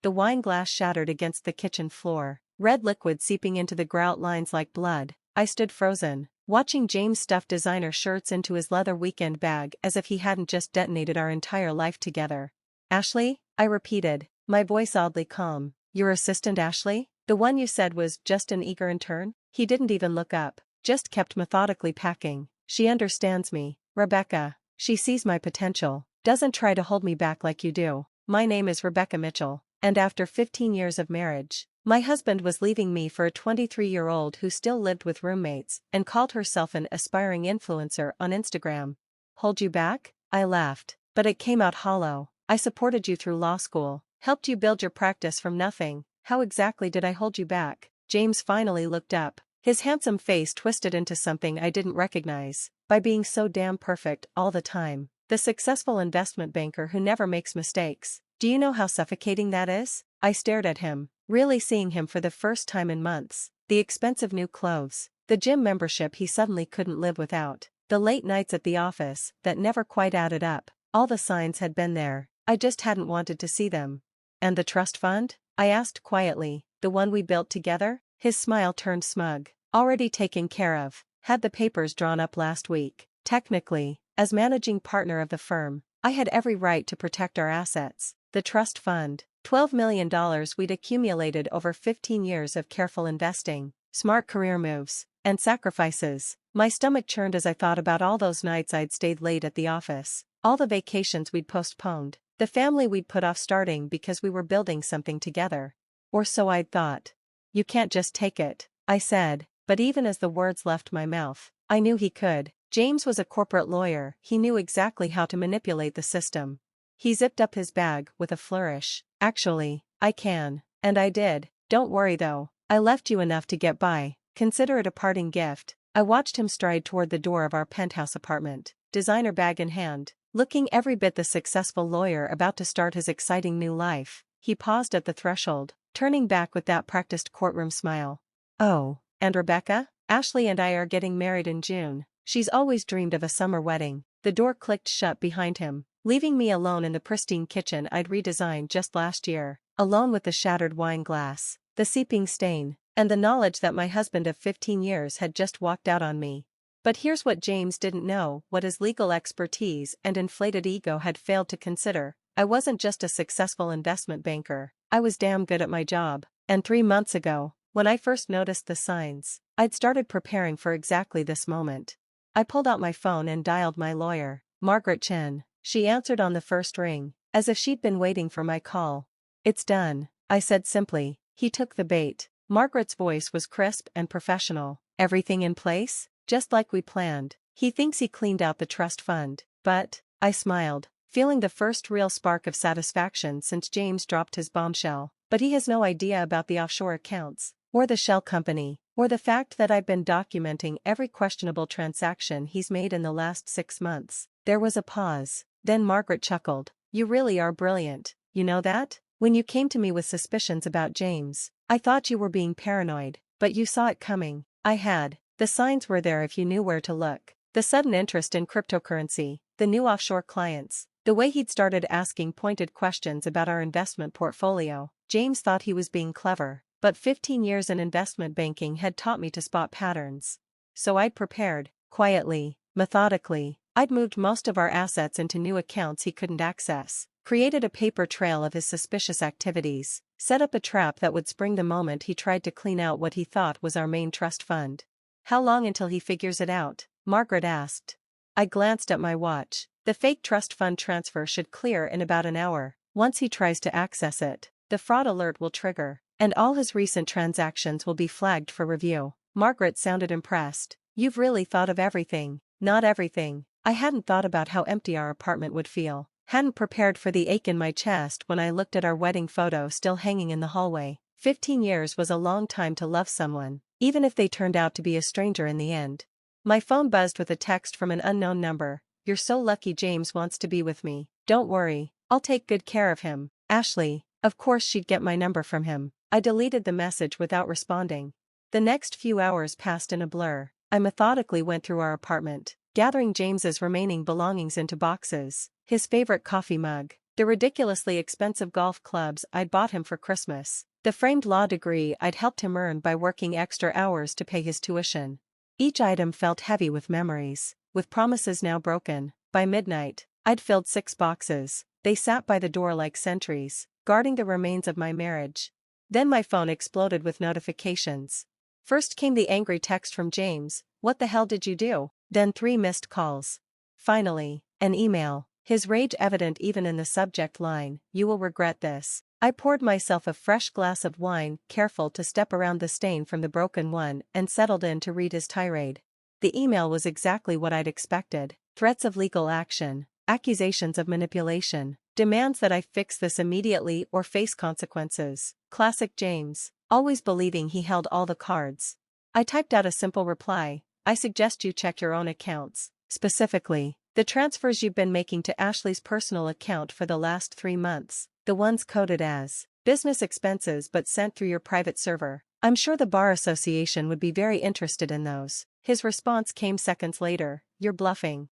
the wine glass shattered against the kitchen floor, red liquid seeping into the grout lines like blood. I stood frozen, watching James stuff designer shirts into his leather weekend bag as if he hadn't just detonated our entire life together. "Ashley?" I repeated, my voice oddly calm. "Your assistant Ashley? The one you said was just an eager intern?" He didn't even look up, just kept methodically packing. "She understands me, Rebecca. She sees my potential, doesn't try to hold me back like you do. My name is Rebecca Mitchell, and after 15 years of marriage, my husband was leaving me for a 23-year-old who still lived with roommates and called herself an aspiring influencer on Instagram." "Hold you back?" I laughed, but it came out hollow. "I supported you through law school, helped you build your practice from nothing. How exactly did I hold you back?" James finally looked up, his handsome face twisted into something I didn't recognize. "By being so damn perfect all the time. The successful investment banker who never makes mistakes. Do you know how suffocating that is?" I stared at him, really seeing him for the first time in months. The expensive new clothes, the gym membership he suddenly couldn't live without, the late nights at the office that never quite added up. All the signs had been there, I just hadn't wanted to see them. "And the trust fund?" I asked quietly. "The one we built together?" His smile turned smug. "Already taken care of. Had the papers drawn up last week. Technically, as managing partner of the firm, I had every right to protect our assets. The trust fund, $12 million we'd accumulated over 15 years of careful investing, smart career moves, and sacrifices." My stomach churned as I thought about all those nights I'd stayed late at the office, all the vacations we'd postponed, the family we'd put off starting because we were building something together. Or so I'd thought. "You can't just take it," I said, but even as the words left my mouth, I knew he could. James was a corporate lawyer, he knew exactly how to manipulate the system. He zipped up his bag with a flourish. "Actually, I can. And I did. Don't worry though, I left you enough to get by. Consider it a parting gift." I watched him stride toward the door of our penthouse apartment, designer bag in hand, looking every bit the successful lawyer about to start his exciting new life. He paused at the threshold, turning back with that practiced courtroom smile. "Oh, and Rebecca? Ashley and I are getting married in June. She's always dreamed of a summer wedding." The door clicked shut behind him, leaving me alone in the pristine kitchen I'd redesigned just last year, alone with the shattered wine glass, the seeping stain, and the knowledge that my husband of 15 years had just walked out on me. But here's what James didn't know, what his legal expertise and inflated ego had failed to consider. I wasn't just a successful investment banker, I was damn good at my job. And 3 months ago, when I first noticed the signs, I'd started preparing for exactly this moment. I pulled out my phone and dialed my lawyer, Margaret Chen. She answered on the first ring, as if she'd been waiting for my call. "It's done," I said simply. He took the bait. Margaret's voice was crisp and professional. "Everything in place? Just like we planned. He thinks he cleaned out the trust fund, but..." I smiled, feeling the first real spark of satisfaction since James dropped his bombshell. "But he has no idea about the offshore accounts, or the shell company, or the fact that I've been documenting every questionable transaction he's made in the last 6 months." There was a pause, then Margaret chuckled. "You really are brilliant, you know that? When you came to me with suspicions about James, I thought you were being paranoid, but you saw it coming." I had. The signs were there if you knew where to look. The sudden interest in cryptocurrency, the new offshore clients, the way he'd started asking pointed questions about our investment portfolio. James thought he was being clever, but 15 years in investment banking had taught me to spot patterns. So I'd prepared, quietly, methodically. I'd moved most of our assets into new accounts he couldn't access, created a paper trail of his suspicious activities, set up a trap that would spring the moment he tried to clean out what he thought was our main trust fund. "How long until he figures it out?" Margaret asked. I glanced at my watch. "The fake trust fund transfer should clear in about an hour. Once he tries to access it, the fraud alert will trigger, and all his recent transactions will be flagged for review." Margaret sounded impressed. "You've really thought of everything." Not everything. I hadn't thought about how empty our apartment would feel, hadn't prepared for the ache in my chest when I looked at our wedding photo still hanging in the hallway. 15 years was a long time to love someone, even if they turned out to be a stranger in the end. My phone buzzed with a text from an unknown number. "You're so lucky James wants to be with me. Don't worry, I'll take good care of him." Ashley. Of course she'd get my number from him. I deleted the message without responding. The next few hours passed in a blur. I methodically went through our apartment, gathering James's remaining belongings into boxes. His favorite coffee mug, The ridiculously expensive golf clubs I'd bought him for Christmas. The framed law degree I'd helped him earn by working extra hours to pay his tuition. Each item felt heavy with memories, with promises now broken. By midnight, I'd filled 6 boxes. They sat by the door like sentries, guarding the remains of my marriage. Then my phone exploded with notifications. First came the angry text from James, "What the hell did you do?" Then 3 missed calls. Finally, an email, his rage evident even in the subject line, "You will regret this." I poured myself a fresh glass of wine, careful to step around the stain from the broken one, and settled in to read his tirade. The email was exactly what I'd expected: threats of legal action, accusations of manipulation, demands that I fix this immediately or face consequences. Classic James, always believing he held all the cards. I typed out a simple reply: "I suggest you check your own accounts, specifically the transfers you've been making to Ashley's personal account for the last 3 months, the ones coded as business expenses but sent through your private server. I'm sure the Bar Association would be very interested in those." His response came seconds later: "You're bluffing."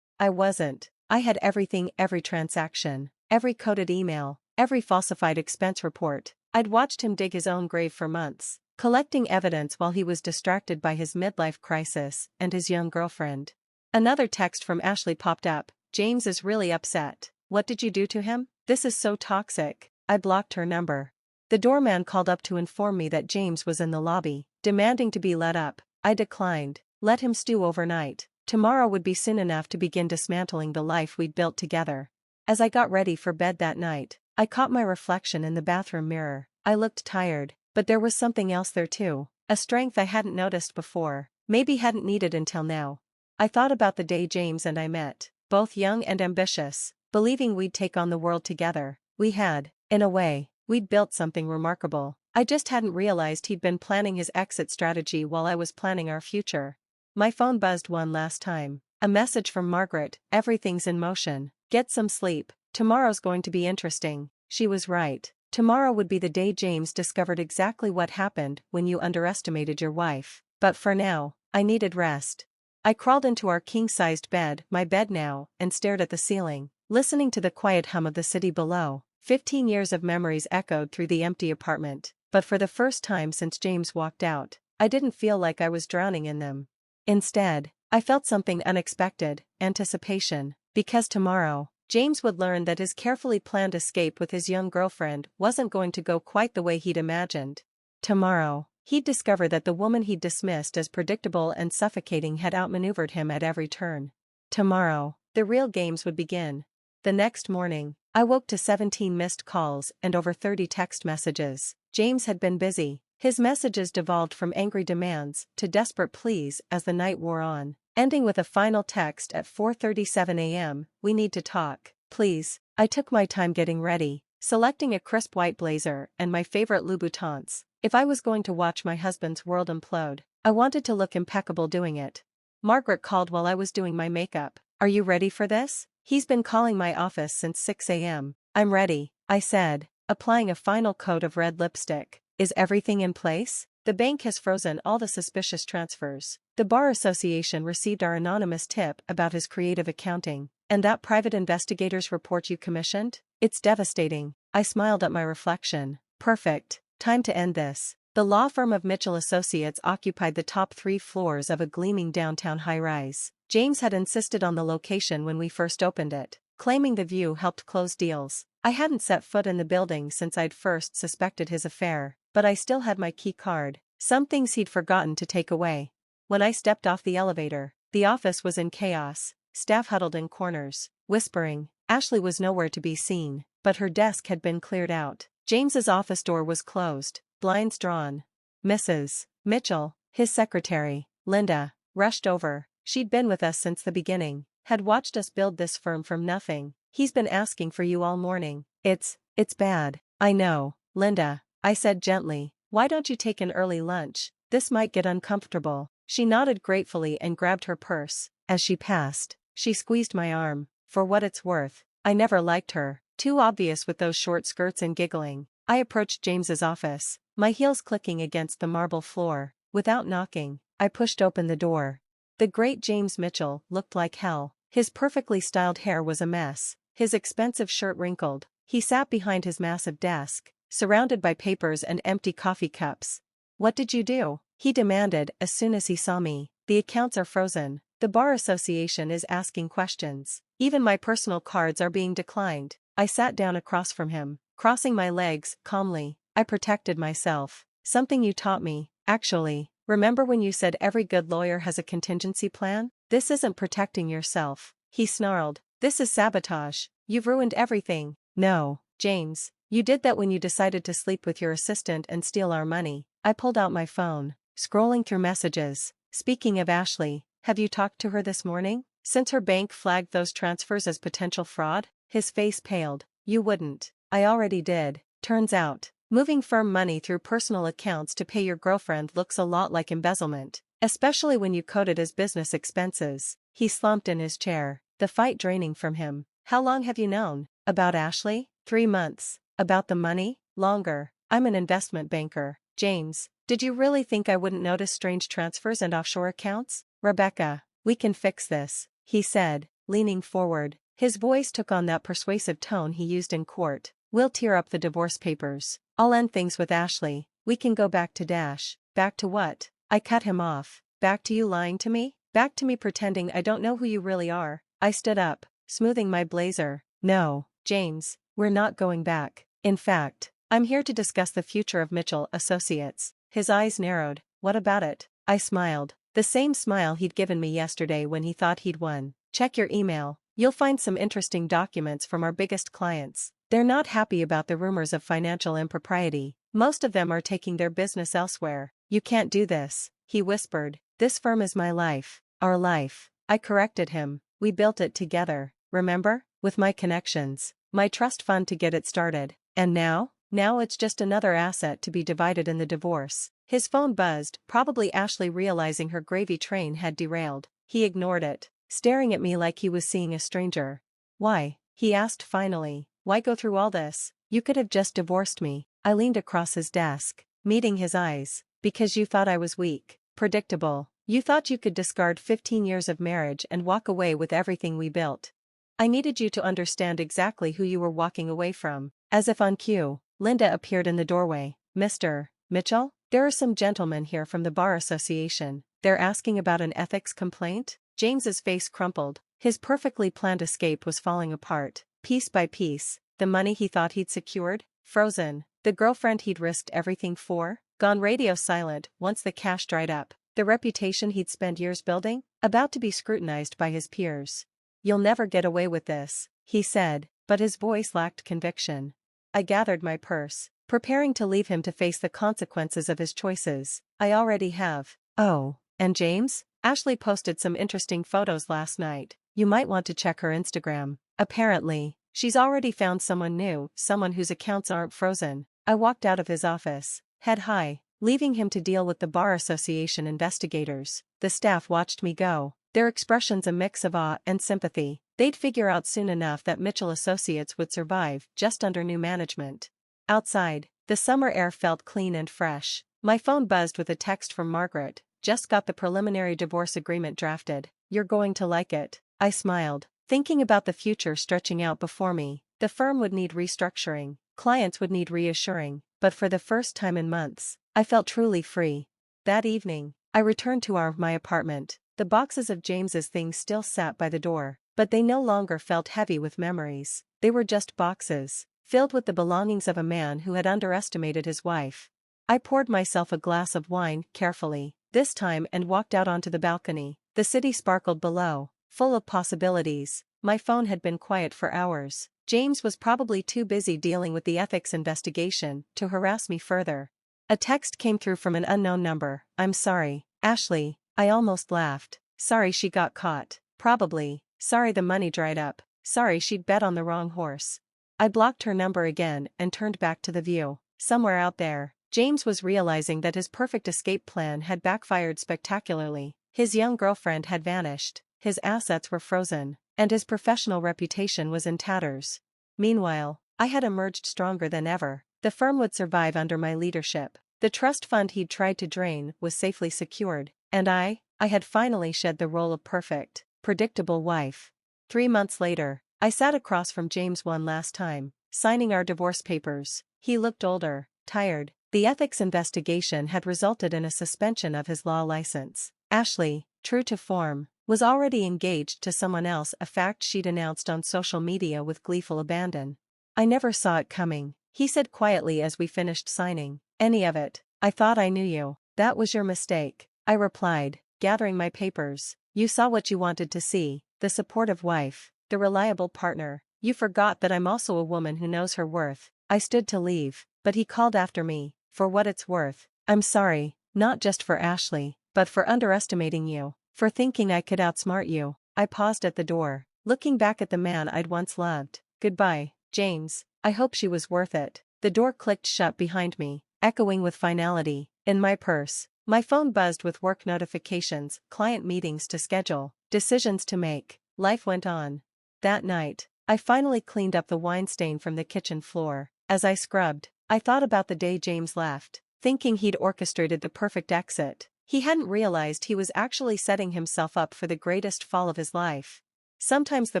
I wasn't. I had everything, every transaction, every coded email, every falsified expense report. I'd watched him dig his own grave for months, collecting evidence while he was distracted by his midlife crisis and his young girlfriend. Another text from Ashley popped up: "James is really upset. What did you do to him? This is so toxic." I blocked her number. The doorman called up to inform me that James was in the lobby, demanding to be let up. I declined. Let him stew overnight. Tomorrow would be soon enough to begin dismantling the life we'd built together. As I got ready for bed that night, I caught my reflection in the bathroom mirror. I looked tired, but there was something else there too, a strength I hadn't noticed before, maybe hadn't needed until now. I thought about the day James and I met, both young and ambitious, believing we'd take on the world together. We had, in a way, we'd built something remarkable. I just hadn't realized he'd been planning his exit strategy while I was planning our future. My phone buzzed one last time. A message from Margaret: "Everything's in motion. Get some sleep. Tomorrow's going to be interesting." She was right. Tomorrow would be the day James discovered exactly what happened when you underestimated your wife. But for now, I needed rest. I crawled into our king-sized bed, my bed now, and stared at the ceiling, listening to the quiet hum of the city below. 15 years of memories echoed through the empty apartment, but for the first time since James walked out, I didn't feel like I was drowning in them. Instead, I felt something unexpected: anticipation. Because tomorrow, James would learn that his carefully planned escape with his young girlfriend wasn't going to go quite the way he'd imagined. Tomorrow, he'd discover that the woman he'd dismissed as predictable and suffocating had outmaneuvered him at every turn. Tomorrow, the real games would begin. The next morning, I woke to 17 missed calls and over 30 text messages. James had been busy. His messages devolved from angry demands to desperate pleas as the night wore on, ending with a final text at 4:37 a.m. "We need to talk, please." I took my time getting ready, selecting a crisp white blazer and my favorite Louboutins. If I was going to watch my husband's world implode, I wanted to look impeccable doing it. Margaret called while I was doing my makeup. "Are you ready for this?" "He's been calling my office since 6 a.m. "I'm ready," I said, applying a final coat of red lipstick. "Is everything in place?" "The bank has frozen all the suspicious transfers. The Bar Association received our anonymous tip about his creative accounting. And that private investigator's report you commissioned? It's devastating." I smiled at my reflection. Perfect. Time to end this. The law firm of Mitchell Associates occupied the top 3 floors of a gleaming downtown high-rise. James had insisted on the location when we first opened it, claiming the view helped close deals. I hadn't set foot in the building since I'd first suspected his affair, but I still had my key card. Some things he'd forgotten to take away. When I stepped off the elevator, the office was in chaos, staff huddled in corners, whispering. Ashley was nowhere to be seen, but her desk had been cleared out. James's office door was closed, blinds drawn. Mrs. Mitchell, his secretary, Linda, rushed over. She'd been with us since the beginning, had watched us build this firm from nothing. "He's been asking for you all morning." It's bad." "I know, Linda," I said gently. "Why don't you take an early lunch? This might get uncomfortable." She nodded gratefully and grabbed her purse. As she passed, she squeezed my arm. For what it's worth, I never liked her. Too obvious with those short skirts and giggling. I approached James's office, my heels clicking against the marble floor. Without knocking, I pushed open the door. The great James Mitchell looked like hell. His perfectly styled hair was a mess, His expensive shirt wrinkled. He sat behind his massive desk, surrounded by papers and empty coffee cups. "What did you do?" he demanded as soon as he saw me. "The accounts are frozen. The bar association is asking questions. Even my personal cards are being declined." I sat down across from him, crossing my legs calmly. "I protected myself. Something you taught me, actually. Remember when you said every good lawyer has a contingency plan? This isn't protecting yourself," he snarled. "This is sabotage. You've ruined everything." "No, James, you did that when you decided to sleep with your assistant and steal our money." I pulled out my phone, scrolling through messages. "Speaking of Ashley, have you talked to her this morning? Since her bank flagged those transfers as potential fraud?" His face paled. "You wouldn't." "I already did. Turns out, moving firm money through personal accounts to pay your girlfriend looks a lot like embezzlement, especially when you code it as business expenses." He slumped in his chair, the fight draining from him. "How long have you known?" "About Ashley? 3 months. About the money? Longer. I'm an investment banker." "James, did you really think I wouldn't notice strange transfers and offshore accounts?" "Rebecca, we can fix this," he said, leaning forward. His voice took on that persuasive tone he used in court. "We'll tear up the divorce papers. I'll end things with Ashley. We can go back to Dash." "Back to what?" I cut him off. "Back to you lying to me? Back to me pretending I don't know who you really are." I stood up, smoothing my blazer. "No, James, we're not going back. In fact, I'm here to discuss the future of Mitchell Associates." His eyes narrowed. "What about it?" I smiled. The same smile he'd given me yesterday when he thought he'd won. "Check your email. You'll find some interesting documents from our biggest clients. They're not happy about the rumors of financial impropriety. Most of them are taking their business elsewhere." "You can't do this," he whispered. "This firm is my life. Our life." I corrected him. "We built it together, remember? With my connections, my trust fund to get it started. And now? Now it's just another asset to be divided in the divorce." His phone buzzed, probably Ashley realizing her gravy train had derailed. He ignored it, staring at me like he was seeing a stranger. "Why?" he asked finally. "Why go through all this? You could have just divorced me." I leaned across his desk, meeting his eyes. "Because you thought I was weak. Predictable. You thought you could discard 15 years of marriage and walk away with everything we built. I needed you to understand exactly who you were walking away from." As if on cue, Linda appeared in the doorway. "Mr. Mitchell? There are some gentlemen here from the Bar Association. They're asking about an ethics complaint." James's face crumpled. His perfectly planned escape was falling apart, piece by piece. The money he thought he'd secured? Frozen. The girlfriend he'd risked everything for? Gone radio silent once the cash dried up. The reputation he'd spent years building? About to be scrutinized by his peers. "You'll never get away with this," he said, but his voice lacked conviction. I gathered my purse, preparing to leave him to face the consequences of his choices. "I already have." "Oh, and James? Ashley posted some interesting photos last night. You might want to check her Instagram. Apparently, she's already found someone new, someone whose accounts aren't frozen." I walked out of his office, head high, leaving him to deal with the Bar Association investigators. The staff watched me go, their expressions a mix of awe and sympathy. They'd figure out soon enough that Mitchell Associates would survive just under new management. Outside, the summer air felt clean and fresh. My phone buzzed with a text from Margaret. "Just got the preliminary divorce agreement drafted. You're going to like it." I smiled, thinking about the future stretching out before me. The firm would need restructuring, clients would need reassuring, but for the first time in months, I felt truly free. That evening, I returned to my apartment. The boxes of James's things still sat by the door, but they no longer felt heavy with memories. They were just boxes, filled with the belongings of a man who had underestimated his wife. I poured myself a glass of wine carefully, this time, and walked out onto the balcony. The city sparkled below, full of possibilities. My phone had been quiet for hours. James was probably too busy dealing with the ethics investigation to harass me further. A text came through from an unknown number. "I'm sorry, Ashley." I almost laughed. Sorry she got caught. Probably. Sorry the money dried up. Sorry she'd bet on the wrong horse. I blocked her number again and turned back to the view. Somewhere out there, James was realizing that his perfect escape plan had backfired spectacularly. His young girlfriend had vanished, his assets were frozen, and his professional reputation was in tatters. Meanwhile, I had emerged stronger than ever. The firm would survive under my leadership. The trust fund he'd tried to drain was safely secured, and I had finally shed the role of perfect, predictable wife. 3 months later, I sat across from James one last time, signing our divorce papers. He looked older, tired. The ethics investigation had resulted in a suspension of his law license. Ashley, true to form, was already engaged to someone else, a fact she'd announced on social media with gleeful abandon. I never saw it coming, he said quietly as we finished signing. Any of it. I thought I knew you. That was your mistake, I replied, gathering my papers. You saw what you wanted to see, the supportive wife, the reliable partner. You forgot that I'm also a woman who knows her worth. I stood to leave, but he called after me. For what it's worth, I'm sorry, not just for Ashley, but for underestimating you, for thinking I could outsmart you. I paused at the door, looking back at the man I'd once loved. Goodbye, James. I hope she was worth it. The door clicked shut behind me, echoing with finality. In my purse, my phone buzzed with work notifications, client meetings to schedule, decisions to make. Life went on. That night, I finally cleaned up the wine stain from the kitchen floor. As I scrubbed, I thought about the day James left, thinking he'd orchestrated the perfect exit. He hadn't realized he was actually setting himself up for the greatest fall of his life. Sometimes the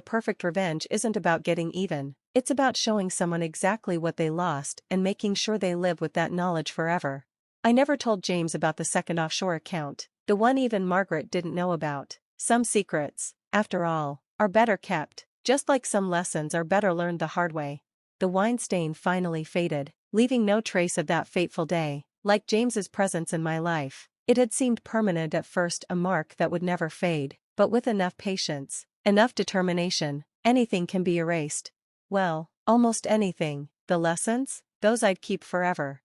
perfect revenge isn't about getting even, it's about showing someone exactly what they lost and making sure they live with that knowledge forever. I never told James about the second offshore account, the one even Margaret didn't know about. Some secrets, after all, are better kept, just like some lessons are better learned the hard way. The wine stain finally faded, leaving no trace of that fateful day. Like James's presence in my life, it had seemed permanent at first, a mark that would never fade, but with enough patience, enough determination, anything can be erased. Well, almost anything. The lessons? Those I'd keep forever.